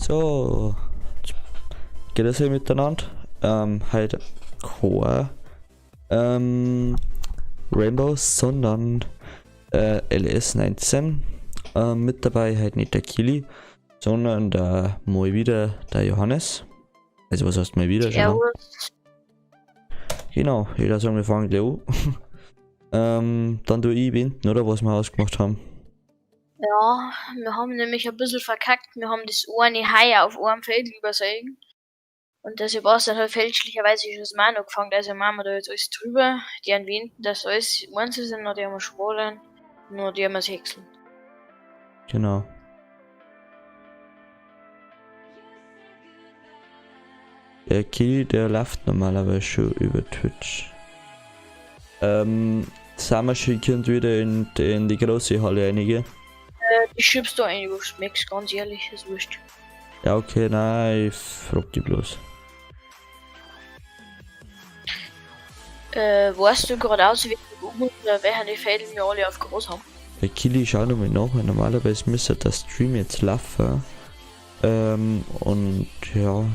So, geht das hier miteinander? Halt kein Rainbow, sondern LS19. Mit dabei halt nicht der Kili, sondern mal wieder der Johannes. Also was heißt mal wieder? Servus. Genau, jeder sagen, wir fangen gleich an. Dann du ich binden, oder was wir ausgemacht haben. Ja, wir haben nämlich ein bisschen verkackt. Wir haben das eine Hai auf einem Feld übersehen. Und der Sebastian hat fälschlicherweise schon das Mann angefangen. Also machen wir da jetzt alles drüber. Die entwenden, dass alles Einzel sind, noch die haben wir schwollen, nur die haben wir häckseln. Genau. Der Kili, der läuft normalerweise schon über Twitch. Sind wir schon wieder in die große Halle einige? Die schiebst du ein, du schmeckst, ganz ehrlich, ist wurscht. Ja, okay, nein, ich frag die bloß. Weißt du gerade aus, wie welche die Fäden wir alle auf groß haben? Der Kili, schau nochmal nach, weil normalerweise müsste der Stream jetzt laufen. Und ja.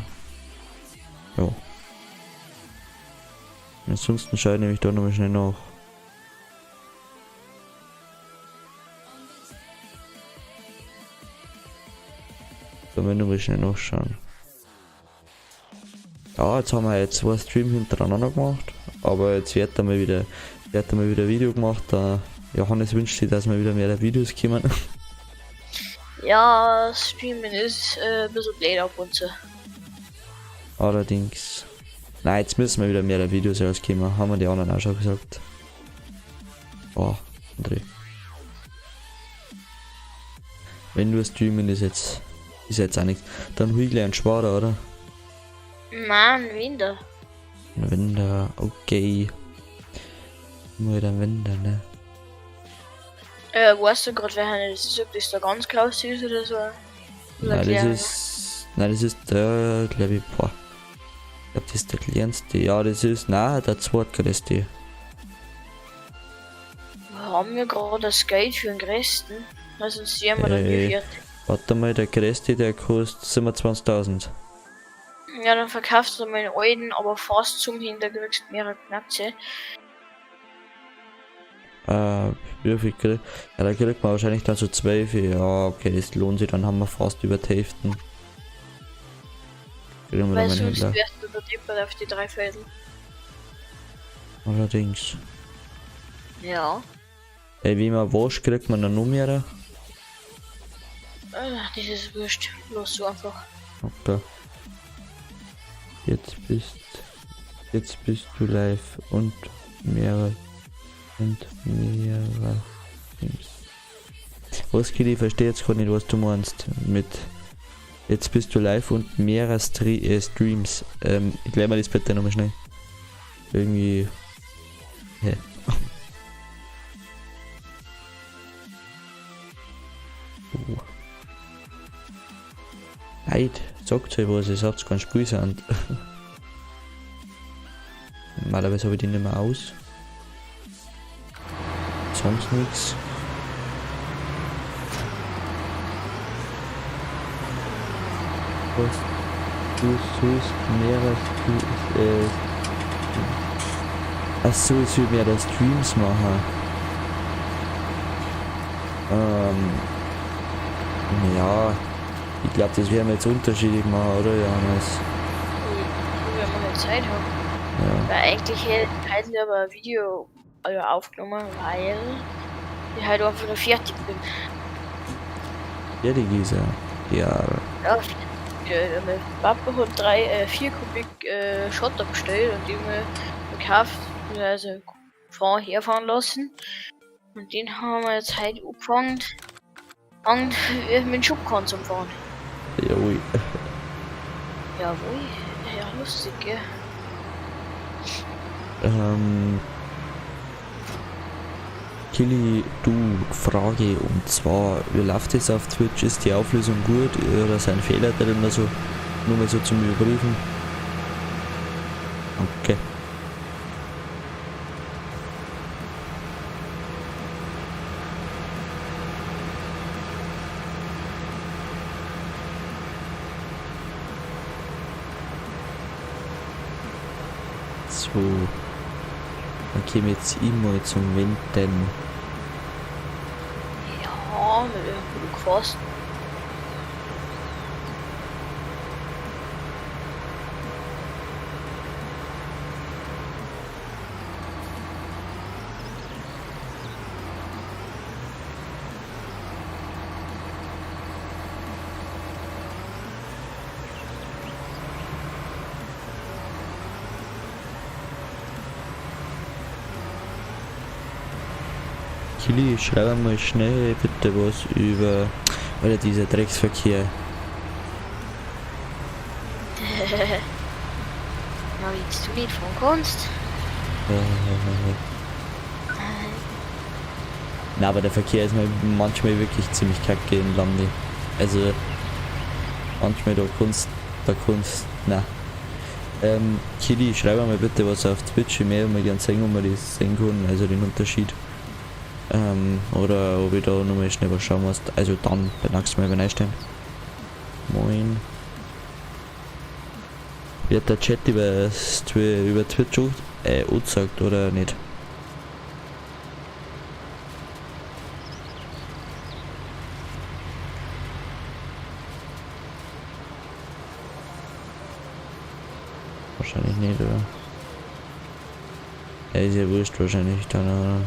Ja. Ansonsten schaue ich nämlich da nochmal schnell nach. Da müssen wir mal schnell nachschauen. Ja, jetzt haben wir zwei Streams hintereinander gemacht. Aber jetzt wird einmal wieder Video gemacht. Der Johannes wünscht sich, dass wir wieder mehr Videos kommen. Ja, Streamen ist ein bisschen blöd ab und zu. Allerdings. Nein, jetzt müssen wir wieder mehr Videos rauskommen. Haben wir die anderen auch schon gesagt. Oh, André. Wenn du streamen ist jetzt auch nichts. Dann hol ich gleich einen Schwader, oder? Mann, Winter. Ein Winter, okay. Nur der Winter, ne? Weißt du gerade, wer das ist, ob das da ganz Klaus ist oder so? Nein, das ist der, glaube ich, boah. Ich glaube, das ist der kleinste. Ja, das ist, nein, der zweitgrößte. Haben wir gerade das Geld für den größten? Weil sonst sehen wir dann wie viel. Warte mal, der größte, der kostet 27.000. Ja, dann verkaufst du meinen alten, aber fast zum Hintergrund mehrere Knacke. Wie viel kriegt? Ja, da kriegt man wahrscheinlich dann so 12. Ja, okay, das lohnt sich, dann haben wir fast über die Hälfte. Kriegen wir Weil dann sonst Händler. wärst du der Dipper auf die 3 Felden. Allerdings. Ja. Ey, wie man wascht, kriegt man dann noch mehr. Das ist wurscht. Los so einfach. Okay. Jetzt bist du live und mehrere Teams. Was, Kili, ich verstehe jetzt gar nicht, was du meinst mit jetzt bist du live und mehrere Streams. Ich lerne mal das bitte nochmal schnell. Irgendwie. Hä? Leid, sagt euch was, ihr habt keinen Spielsand. Normalerweise habe ich die nicht mehr aus. Sonst nichts. Was du sollst mehrere Achso, ich will mehrere Streams machen. Ja. Ich glaube, das werden wir jetzt unterschiedlich machen, oder Johannes? Wenn wir mal Zeit haben. Ja. Weil eigentlich hätten wir aber ein Video aufgenommen, weil ich halt einfach nur fertig bin. Ja, die Gießer. Ja. Ja, mein Papa hat 4 Kubik Schotter bestellt und die haben wir gekauft, also herfahren lassen. Und den haben wir jetzt heute angefangen mit dem Schubkahn zu fahren. Joi. Jawohl, ja lustig, gell? Kili, du, Frage, und zwar, wie läuft es auf Twitch? Ist die Auflösung gut oder sind Fehler drin oder so? Nur mal so zum Überprüfen. Okay. So. Dann käme jetzt immer zum Wenden. Ja, mit dem gefasst. Kili, schreib mal schnell bitte was über dieser Drecksverkehr. Na, willst du nicht von Kunst? Na, aber der Verkehr ist manchmal wirklich ziemlich kacke im Lande. Also manchmal na. Kili, schreib mal bitte was auf Twitch, ich möchte mal gerne sehen, ob man das sehen kann, also den Unterschied. Oder ob ich da nochmal schnell was schauen muss. Also dann beim nächsten Mal bei einstellen. Moin. Wird der Chat über Twitch angezeigt oder nicht? Wahrscheinlich nicht, oder? Ja, ist ja wurscht wahrscheinlich dann, oder?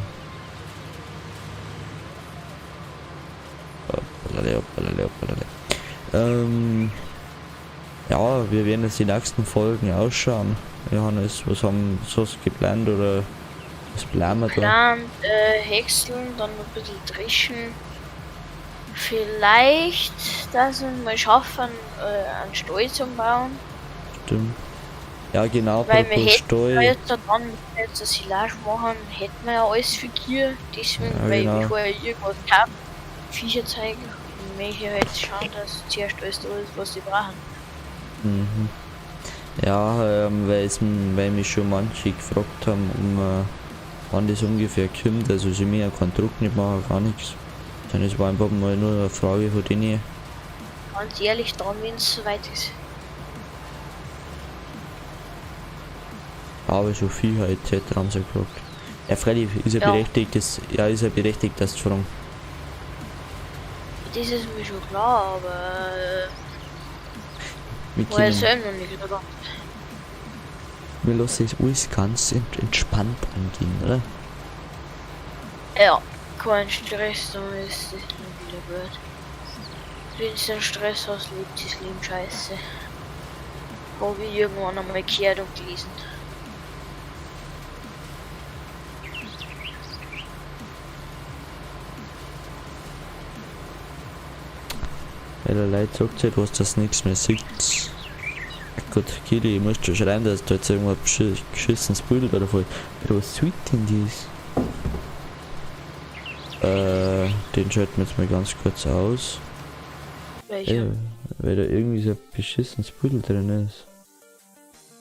Ja, wir werden jetzt die nächsten Folgen ausschauen. Johannes, was haben wir so geplant oder was planen wir da? Plant, häckseln, dann noch ein bisschen dreschen. Vielleicht, dass wir mal schaffen, einen Stall zu bauen. Stimmt. Ja, genau, Weil wir hätten Stall. jetzt dann jetzt ein Silage machen, hätten wir ja alles für Gier. Deswegen, Ja, weil genau. wir vorher irgendwas kaufen, Viecher zeigen. Und welche halt schauen, dass zuerst alles da ist, was sie brauchen. Mhm. Ja, weil mich schon manche gefragt haben, wann das ungefähr kommt. Also sie mir keinen Druck nicht machen, gar nichts. Sondern es war einfach mal nur eine Frage von denen. Ganz ehrlich, dann, wenn es soweit ist. Aber so viel halt etc. haben sie gefragt. Ja, freilich ist ja Ja. berechtigt, ist ja berechtigt, das zu fragen. Das ist mir schon klar, aber Wir vorher können, selber noch nicht gedacht. wir lassen es alles ganz entspannt angehen, oder? Ja, kein Stress, dann ist das nicht wieder gut. Wenn du einen Stress hast, lebt das Leben scheiße. Habe ich irgendwann einmal gehört und gelesen. Weil der Leute sagt ja, du hast das nichts mehr sieht. Gut, Kili, ich muss schon schreiben, dass da jetzt irgendwas geschissenes Bild oder voll. Aber was sieht denn das? Den schalten wir jetzt mal ganz kurz aus. Welcher? Weil da irgendwie so ein beschissenes Bild drin ist.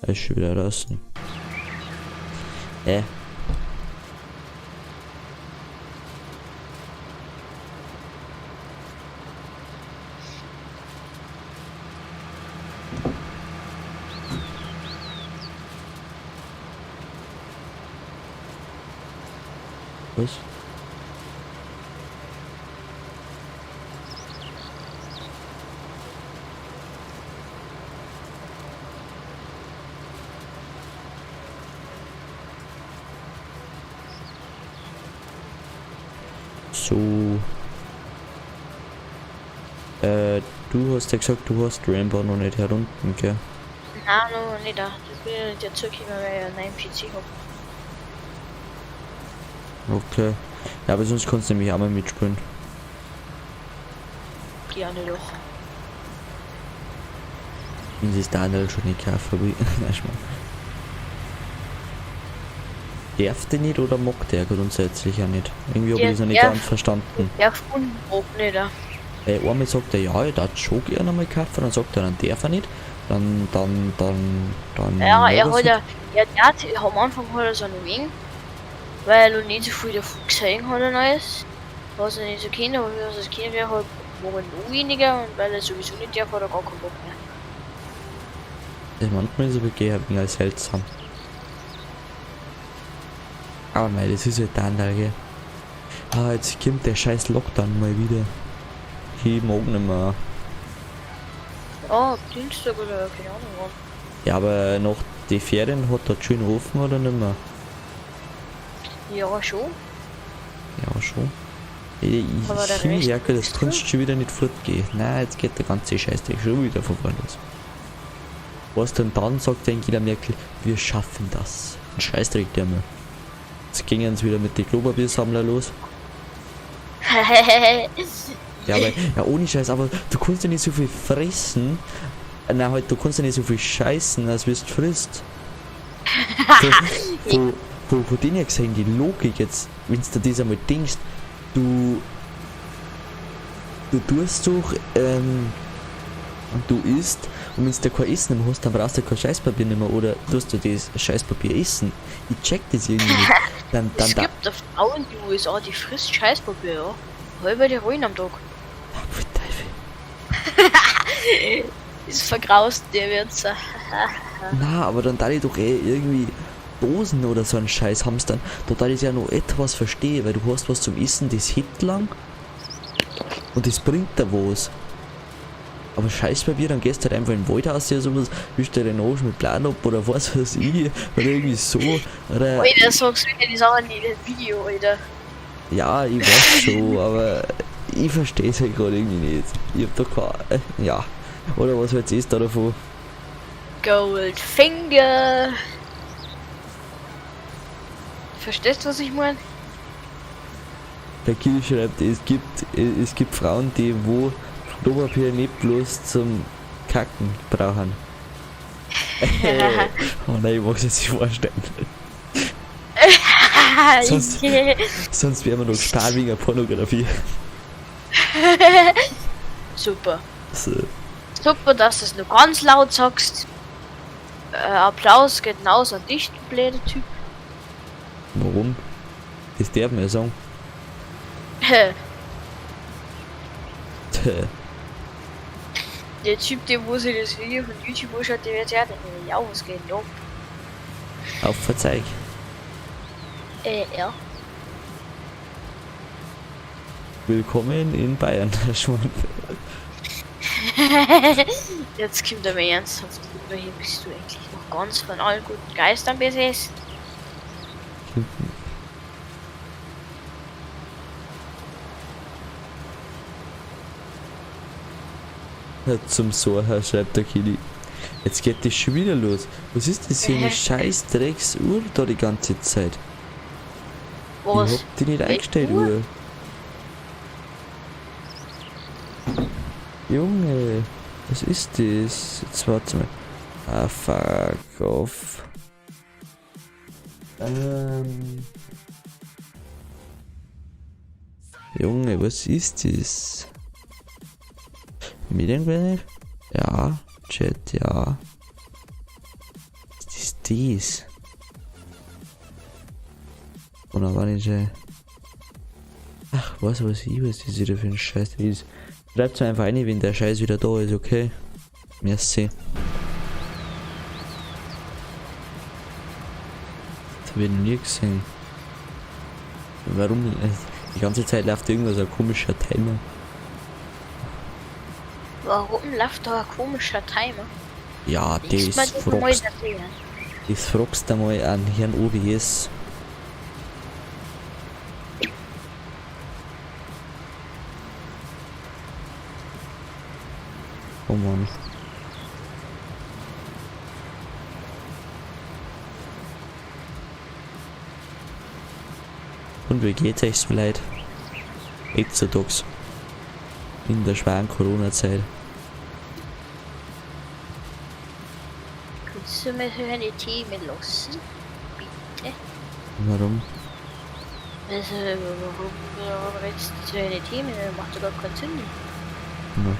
Er ist schon wieder draußen. Was? So. Du hast ja gesagt, du hast Rainbow noch nicht herunten, gell? Nein, noch nicht. Das bin ich nicht dazu gekommen, weil ich einen neuen PC habe. Okay. Ja, aber sonst kannst du nämlich auch mal mitspielen. Gerne doch. Und ist Daniel schon nicht kaufen, wie. Nein, Schmarrn. Darf der nicht oder mag der grundsätzlich auch nicht? Irgendwie habe ich das noch nicht Ja. ganz verstanden. Ja, unbrot nicht. Einmal sagt er, ja, ich darf schon gerne einmal kaufen, dann sagt er, dann darf er nicht. Dann. Ja, er das hat nicht. am Anfang hat er so einen Wing, weil er noch nicht so viel davon gesehen hat und alles. Was er nicht so kennt, aber wie er es kennt, wäre halt noch weniger und weil er sowieso nicht darf, hat er gar keinen Bock mehr. Manchmal ist er wirklich ein wenig seltsam. Aber mei, das ist halt der Anteil, gell. Ah, jetzt kommt der scheiß Lockdown mal wieder. Ich mag nicht mehr. Ja, Dienstag oder keine Ahnung wann. Ja, aber nach den Ferien hat dort schön offen oder nicht mehr? Ja, schon. Ja, schon. Ich Aber der finde Rest ja, das ist kannst du schon wieder nicht fortgehen. Nein, jetzt geht der ganze Scheißdreck schon wieder von vorne los. Was denn dann, sagt Angela Merkel, wir schaffen das. Ein Scheißdreck der mal. Jetzt gingen sie wieder mit den Klopapiersammler los. Ja, aber, ja, ohne Scheiß, aber du kannst ja nicht so viel fressen. Nein, halt, du kannst ja nicht so viel scheißen, als wie du frisst. Von denen her gesehen, die Logik jetzt, wenn du dir das einmal denkst, du tust doch, du isst, und wenn du kein Essen mehr hast, dann brauchst du kein Scheißpapier nicht mehr, oder tust du das Scheißpapier essen. Ich check das irgendwie nicht. Es gibt eine Frau in den USA, die frisst Scheißpapier, ja. Halber die Ruinen am Tag. Teufel. Ist vergraust, der wird's. Na, aber dann da ich doch irgendwie Dosen oder so einen Scheiß haben dann, da ich ja noch etwas verstehe, weil du hast was zum Essen, das hebt lang und das bringt da was. Aber Scheißpapier, dann gehst du halt einfach in den Wald aus, ja sowas, wischst dir den Arsch mit Blatt ab oder was weiß ich, oder irgendwie so, oder... Alter, sagst du mir die Sachen in dem Video, Alter. Ja, ich weiß schon, aber ich verstehe es halt gerade irgendwie nicht. Ich hab da kein... ja. Oder was hältst du da davon? Goldfinger. Verstehst du, was ich meine? Der Kiel schreibt, es gibt Frauen, die wo Klopapier nicht bloß zum Kacken brauchen. Oh nein, ich mag es jetzt nicht vorstellen. sonst wären wir noch gesperrt wegen Pornografie. Super. So. Super, dass du es nur ganz laut sagst. Applaus geht hinaus an dich, du blöder Typ. Warum? Das darf man ja sagen. Der Typ, der wo sich das Video von YouTube anschaut, der wird ja denken, ja, was geht denn ab? Auf Verzeih. Ja. Willkommen in Bayern. Jetzt kommt er mir ernsthaft drüber hin, bist du eigentlich noch ganz von allen guten Geistern besessen? Zum Sorger, schreibt der Kili. Jetzt geht das schon wieder los. Was ist das hier eine scheiß Drecksuhr da die ganze Zeit? Was? Ich hab die nicht Welche eingestellt, Uhr? Uhr. Junge, was ist das? Jetzt warte mal. Ah, fuck off. Junge, was ist das? Medienquelle? Ja. Chat, ja. Was ist das? Oder war nicht ach, was das wieder für ein Scheiß ist. Schreibt mir einfach ein, wenn der Scheiß wieder da ist, okay? Merci. Das hab ich noch nie gesehen. Warum? Die ganze Zeit läuft irgendwas ein komischer Timer. Warum läuft da ein komischer Timer? Ja, das fragst du mal an Herrn OBS. Oh Mann. Und wie geht's euch so leid? Heutzutage. In der schweren Corona-Zeit. Kannst du mir so eine Themen lassen? Bitte? Warum? Also, warum redest du so eine Themen? Das macht doch gar keinen Sinn. Ja.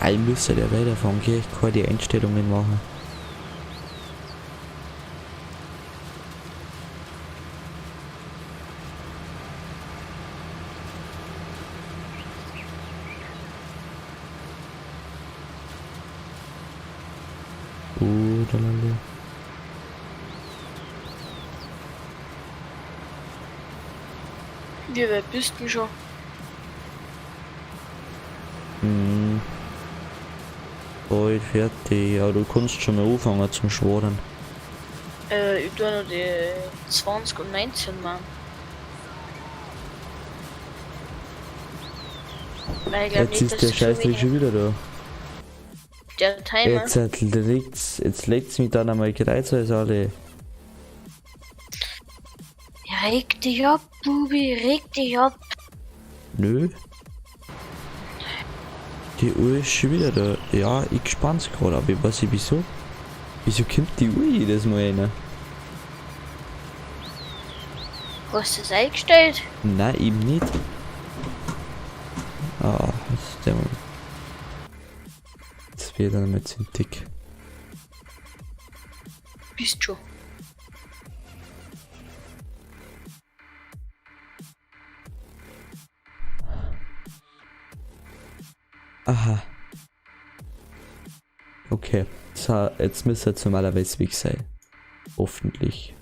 Ich müsste ja weiterfahren, gell? Ich kann die Einstellungen machen. Lala. Wie weit bist du schon? Bald fertig, aber du kannst schon mal anfangen zum Schwadern. Ich tue noch die 20 und 19, Mann. Weil ich glaub Jetzt nicht, ist der dass so Scheißdreck wenig- schon wieder da. Der Timer. Jetzt legt's mich dann einmal gereizt alle. Ja, reg dich ab, Bubi, reg dich ab. Nö. Die Uhr ist schon wieder da. Ja, ich spann's gerade, aber ich weiß nicht wieso. Wieso kommt die Uhr jedes Mal rein? Hast du das eingestellt? Nein, eben nicht. Ah, das ist der Moment. Jetzt wird dann mit zu dick. Bist schon. Aha. Okay. So, jetzt müsste jetzt normalerweise weg sein. Hoffentlich.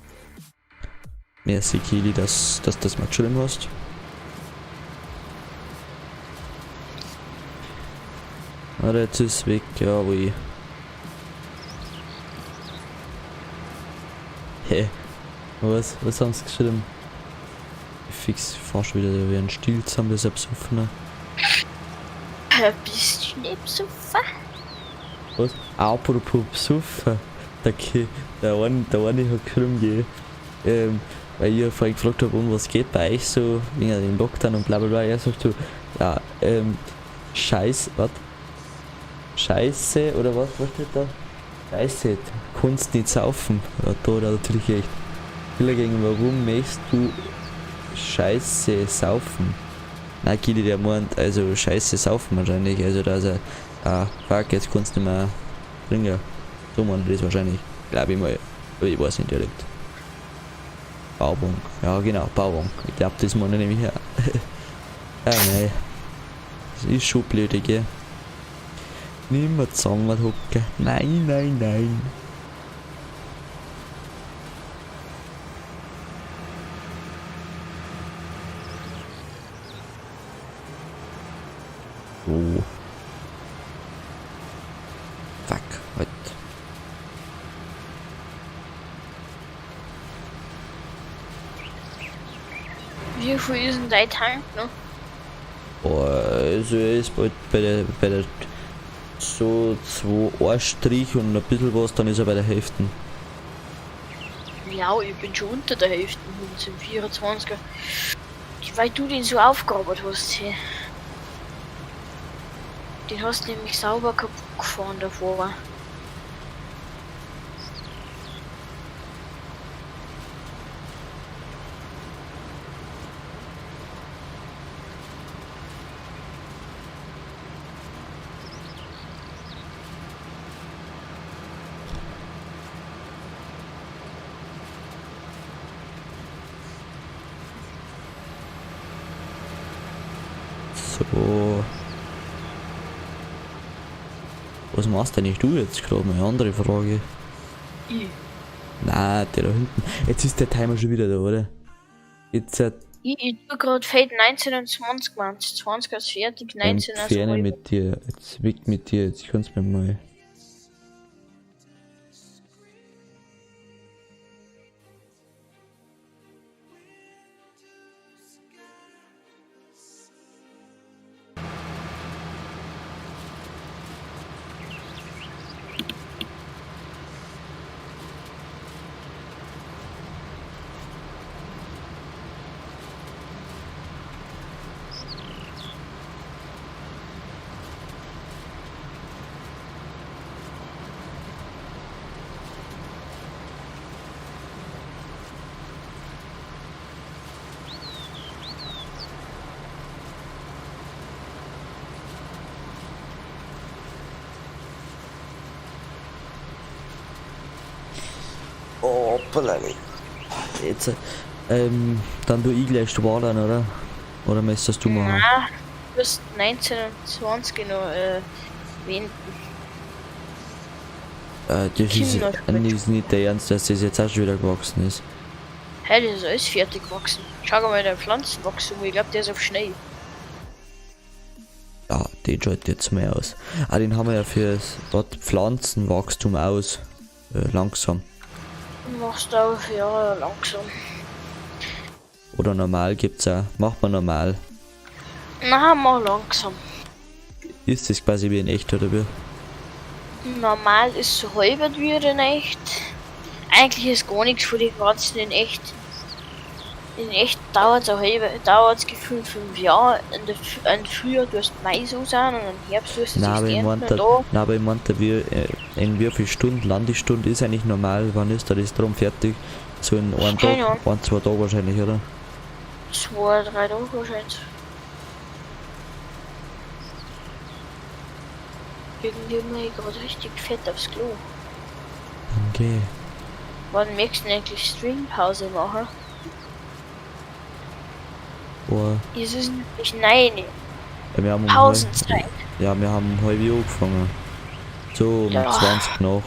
Merci Kili, dass das mal geschrieben hast. Ah, jetzt ist weg, ja, wie. Hä? Was haben sie geschrieben? Fix, fahr schon wieder wie ein Stiel zusammen, das absuffen. Bist du nicht besoffen? Was? Apropos besoffen. Der eine hat geschrieben, weil ich vorhin gefragt habe, um was geht bei euch so, wegen dem Lockdown und bla bla bla. Er sagt so, ja, Scheiße, oder was steht da? Scheiße, du kannst nicht saufen. Ja, da hat er natürlich echt. Will gegen, warum möchtest du Scheiße saufen? Nein, Kili, der meint, also Scheiße saufen wahrscheinlich, also dass er, fuck, jetzt kannst du nicht mehr trinken. So meint er das wahrscheinlich, glaube ich mal, aber ich weiß nicht direkt. Bauwung, ja genau, Bauwung, ich glaube das meint er nämlich her. Ja, nein, das ist schon blöd, gell. Nimmer zusammenhocken, nein. Oh. Fuck, halt. Wie viel ist denn dein Tank noch? Boah, also er ist bald bei der so 2 Strich und ein bisschen was, dann ist er bei der Hälfte. Ja, ich bin schon unter der Hälfte, mit dem 24er. Weil du den so aufgearbeitet hast hier. Den hast du nämlich sauber kaputt gefahren davor. So. Was machst denn nicht du jetzt gerade? Eine andere Frage. Ich. Nein, der da hinten. Jetzt ist der Timer schon wieder da, oder? Jetzt Ich tue gerade Fade 19 und 20 Mann. 20 ist fertig, 19 ist entferne ruhig. mit dir. Jetzt weg mit dir. Jetzt kannst du mir mal. Oh, Hoppala. Jetzt, dann du ich gleich schwadern, oder? Oder möchtest du machen? Nein, du bist 19 und 20 noch wenden. Das Kinder ist nicht der Ernst, dass das jetzt auch schon wieder gewachsen ist. Hey, das ist alles fertig gewachsen. Schau mal, der Pflanzenwachstum, ich glaube, der ist auf Schnee. Ja, den schaut jetzt mal aus. Ah, den haben wir ja fürs dort Pflanzenwachstum aus. Langsam. Machst du auf, ja, langsam. Oder normal gibt's auch. Macht man normal. Na, mach langsam. Ist das quasi wie in echt oder wie? Normal ist so halb wie in echt. Eigentlich ist gar nichts von den Pflanzen in echt. In echt dauert es gefühlt 5 Jahre. Im Frühjahr tust du Mais aussahen und im Herbst tust du Nein, aber das ich ernten meinte, und nein, aber ich meinte, in wie viel Stunden, Landesstunde ist eigentlich normal, wann ist da das drum fertig? So in einem Keine Tag, 1, 2 Tage wahrscheinlich, oder? 2, 3 Tage wahrscheinlich. Irgendwie bin ich gerade richtig fett aufs Klo. Okay. Wann möchtest du eigentlich Streampause machen? Boah. Ist es nämlich nein. Ja, wir haben Pausenzeit. Ja, wir haben um halb angefangen. So um Ja. 20 nach.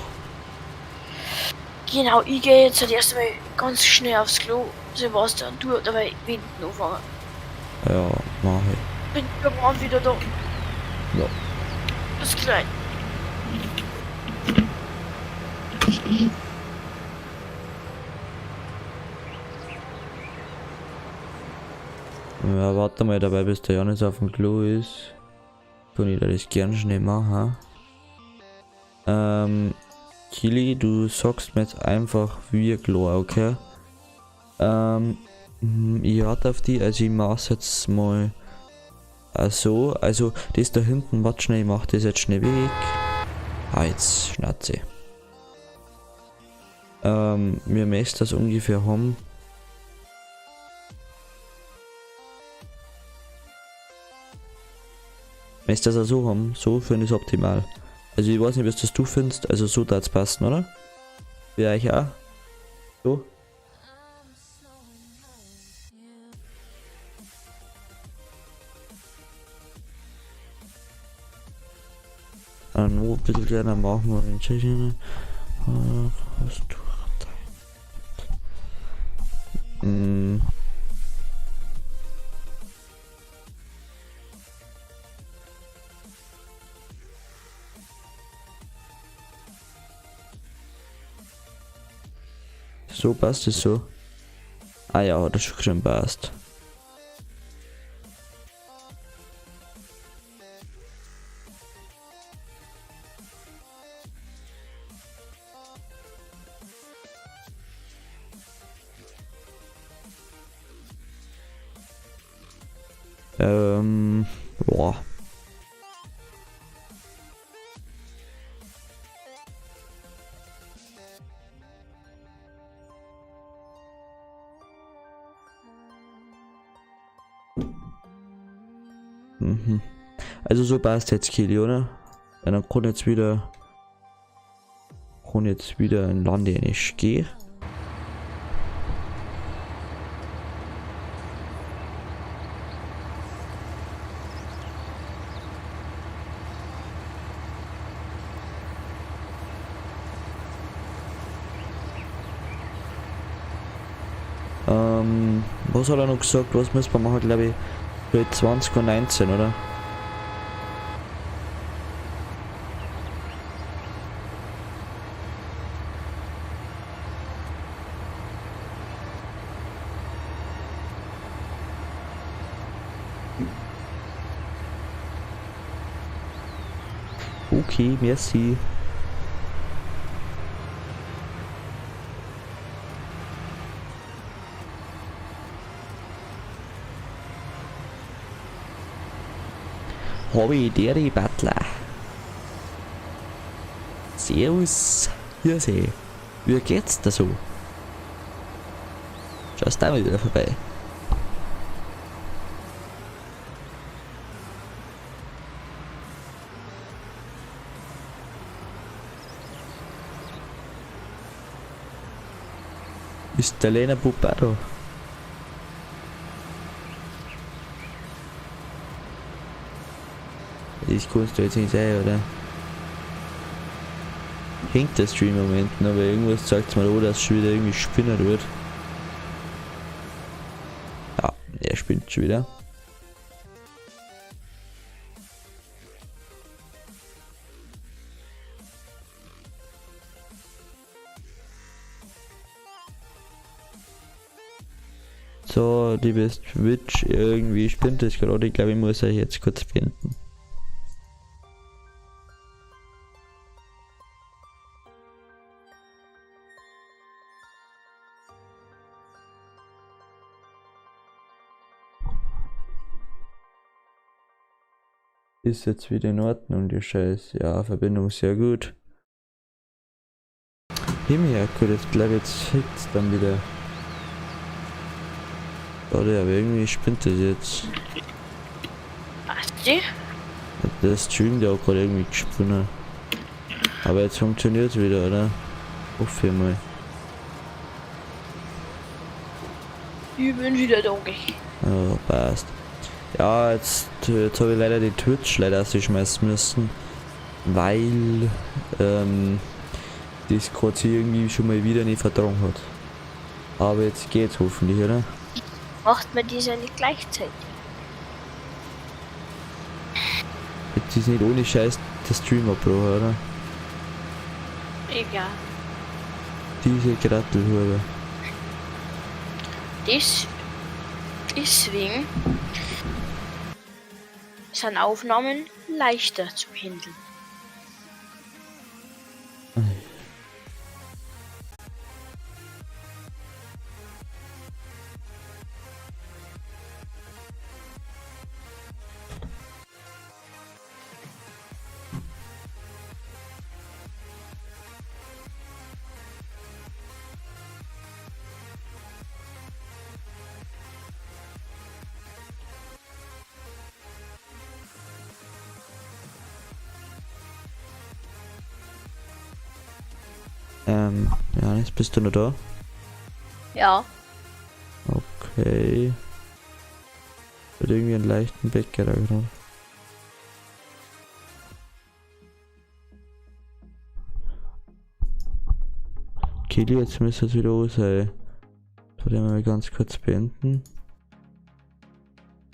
Genau, ich gehe jetzt erst mal ganz schnell aufs Klo. Sebastian, du dabei Winden anfangen. Ja, mach ich. Bin irgendwann wieder da. Ja. Bis gleich. Ja, warte mal dabei, bis der Janis auf dem Klo ist. Kann ich das gern schnell machen. Kili, du sagst mir jetzt einfach wie klar, okay? Ich warte auf die, also ich mach's jetzt mal so. Also das da hinten, warte schnell, ich mach das jetzt schnell weg. Ah, jetzt Schnauze. Wir müssen das ungefähr haben. Wenn das auch so haben, so finde ich es optimal. Also ich weiß nicht, was das du findest, also so darf es passen, oder? Für euch auch? So? Nur ein bisschen kleiner machen wir den Tschechien. So passt es so. Ah ja, hat das schon passt. Boah. Also so passt jetzt Kili, oder? Ja, dann kann jetzt wieder in Lande nicht gehen. Was hat er noch gesagt? Was müssen wir machen, glaube ich, für 2019, oder? Okay, merci. Hobby Deri Butler. Servus. Wirsee. Wie geht's da so? Schaust du auch mal wieder vorbei? Ist der Lena Puppe auch da? Das kannst du jetzt nicht sehen, oder? hängt der Stream im Moment, aber irgendwas sagt mal, oh, dass es schon wieder irgendwie spinnen wird. Ja, er spinnt schon wieder. So, liebes Twitch, irgendwie spinnt es gerade. Ich glaube, ich muss euch jetzt kurz beenden. Ist jetzt wieder in Ordnung, die Scheiße. Ja, Verbindung sehr gut. Himmel, gut, jetzt glaube jetzt hängt dann wieder. Oder aber irgendwie spinnt das jetzt. Was die? Der Stream der auch gerade irgendwie gesponnen. Aber jetzt funktioniert es wieder, oder? Hoffe ich mal. Ich bin wieder dunkel. Oh, passt. Ja, jetzt habe ich leider die Twitch leider ausschmeißen müssen. Weil das gerade sie irgendwie schon mal wieder nicht vertragen hat. Aber jetzt geht's hoffentlich, oder? Macht man diese ja nicht gleichzeitig? Jetzt ist nicht ohne Scheiß der Stream abgebrochen, oder? Egal. Diese Grattelhure. Deswegen sind Aufnahmen leichter zu handeln. Janis, bist du noch da? Ja. Okay. Wird irgendwie einen leichten Bäcker da gerade. Kili, jetzt müsste es wieder aus sein. Soll ich mal ganz kurz beenden.